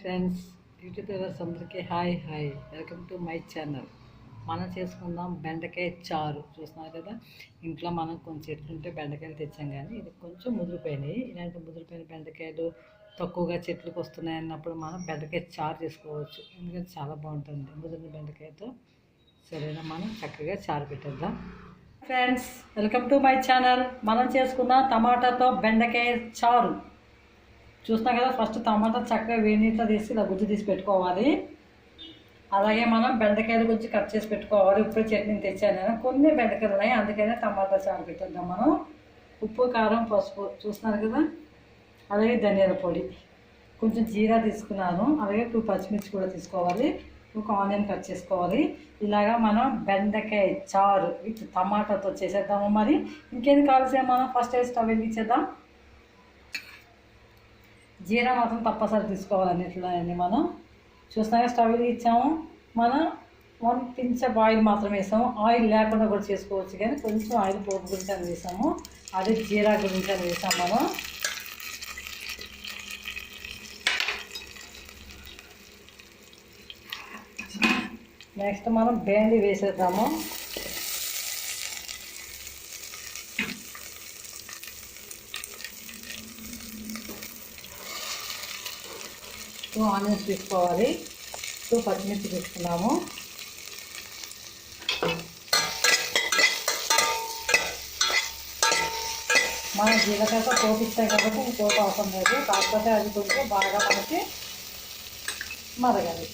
Friends, YouTube viewers అందరికీ hi welcome to my channel. మనం చేసుకుందాం బెండకాయ చారు. చూస్తున్నారు కదా, ఇంట్లో మనం కొంచెం చెట్లు ఉంటే బెండకాయలు తెచ్చాం, కానీ ఇది కొంచెం ముదిరిపోయినాయి. ఇలాంటి ముదిరిపోయిన బెండకాయలు తక్కువగా చెట్లకు వస్తున్నాయి అన్నప్పుడు మనం బెండకాయ చారు చేసుకోవచ్చు. ఎందుకంటే చాలా బాగుంటుంది ముదిరిన బెండకాయతో. సరేనా, మనం చక్కగా చారు పెట్టేద్దాం. Friends, welcome to my channel. మనం చేసుకుందాం టమాటాతో బెండకాయ చారు. చూస్తాం కదా, ఫస్ట్ టమాటా చక్కగా వేడినీటిలో తీసి ఇలా గుజ్జు తీసి పెట్టుకోవాలి. అలాగే మనం బెండకాయలు గుజ్జు కట్ చేసి పెట్టుకోవాలి. ఉప్పు చట్నీ తెచ్చాను నేను, కొన్ని బెండకాయలు ఉన్నాయి, అందుకనే టమాటా చారు పెట్టేద్దాం మనం. ఉప్పు, కారం, పసుపు చూస్తున్నారు కదా, అలాగే ధనియాల పొడి, కొంచెం జీరా తీసుకున్నాను, అలాగే 2 పచ్చిమిర్చి కూడా తీసుకోవాలి, ఒక ఆనియన్ కట్ చేసుకోవాలి. ఇలాగా మనం బెండకాయ చారు విత్ టమాటాతో చేసేద్దాము. మరి ఇంకేం కావాల్సిన మనం ఫస్ట్ స్టవ్ వెలిగించేద్దాం. జీరా మాత్రం తప్పనిసరి తీసుకోవాలి అన్నింటిలో అన్నీ. మనం చూస్తాగా స్టవ్ ఇచ్చాము. మనం 1 pinch ఆయిల్ మాత్రం వేసాము. ఆయిల్ లేకుండా కూడా చేసుకోవచ్చు, కానీ కొంచెం ఆయిల్ పోపు గురించి అని వేసాము. అదే జీరా గురించి అని వేసాము మనం. నెక్స్ట్ మనం బేండి వేసేద్దాము. ఆనియన్స్ తీసుకోవాలి, 2 పచ్చిమిర్చి తీసుకున్నాము. మనం జీలకర్ర పోపు ఇస్తాం కాబట్టి పోపు అవసరం లేదు, కాకపోతే అది కొంచెం బాగా మనకి మరగాలి.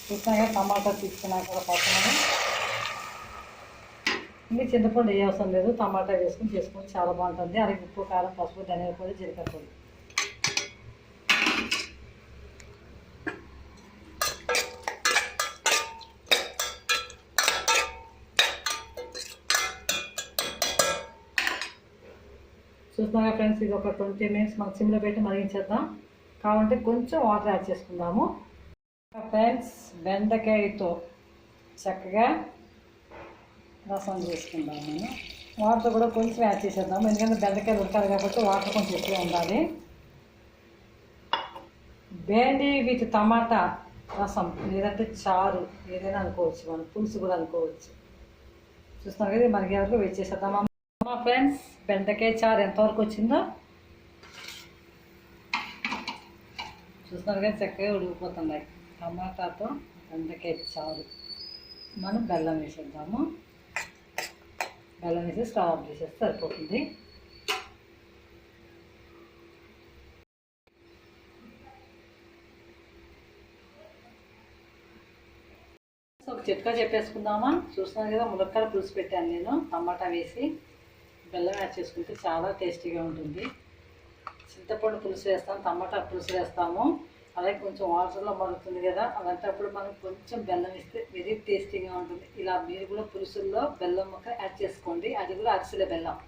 చూసినాక టమాటా తీసుకున్నాక పక్కన ఇంకా చింతపండు ఏ అవసరం లేదు, టమాటా వేసుకుని చేసుకొని చాలా బాగుంటుంది. అలాగే ఉప్పు, కారం, పసుపు, ధనియాల పొడి, జీలకర్ర పొడి. చూస్తున్నాగా ఫ్రెండ్స్, ఇది ఒక 20 minutes మనం సిమ్లో పెట్టి మరిగించేద్దాం. కావాలంటే కొంచెం వాటర్ యాడ్ చేసుకుందాము. ఫ్రెండ్స్, బెండకాయతో చక్కగా రసం చేసుకుందాము. నేను వాటర్ కూడా కొంచెం యాడ్ చేసేద్దాము, ఎందుకంటే బెండకాయలు ఉడకాలి కాబట్టి వాటర్ కొంచెం ఎక్కువ ఉండాలి. బేండి విత్ టమాటా రసం, లేదంటే చారు ఏదైనా అనుకోవచ్చు, మనం పులుసు కూడా అనుకోవచ్చు. చూస్తాం కదా, మరిగే వరకు వెయిట్ చేసేద్దాం. మా ఫ్రెండ్స్, బెండకాయ చారు ఎంతవరకు వచ్చిందో చూస్తున్నారు కదా, చక్కగా ఉడికిపోతున్నాయి. టమాటాతో బెండకాయ చారు. మనం బెల్లం వేసేద్దాము. బెల్లం వేసి స్టవ్ ఆఫ్ చేసేస్తే సరిపోతుంది. ఒక చిట్కా చెప్పేసుకుందామా. చూస్తున్నాను కదా, ములక్కాడ పులుసు పెట్టాను నేను, టమాటా వేసి బెల్లం యాడ్ చేసుకుంటే చాలా టేస్టీగా ఉంటుంది. చింతపండు పులుసు వేస్తాము, టమాటా పులుసు వేస్తాము, అలాగే కొంచెం వాటర్లో మరుగుతుంది కదా, అలాంటప్పుడు మనం కొంచెం బెల్లం వేస్తే వెరీ టేస్టీగా ఉంటుంది. ఇలా మీరు కూడా పులుసుల్లో బెల్లం ముక్క యాడ్ చేసుకోండి, అది కూడా అరిసెల బెల్లం.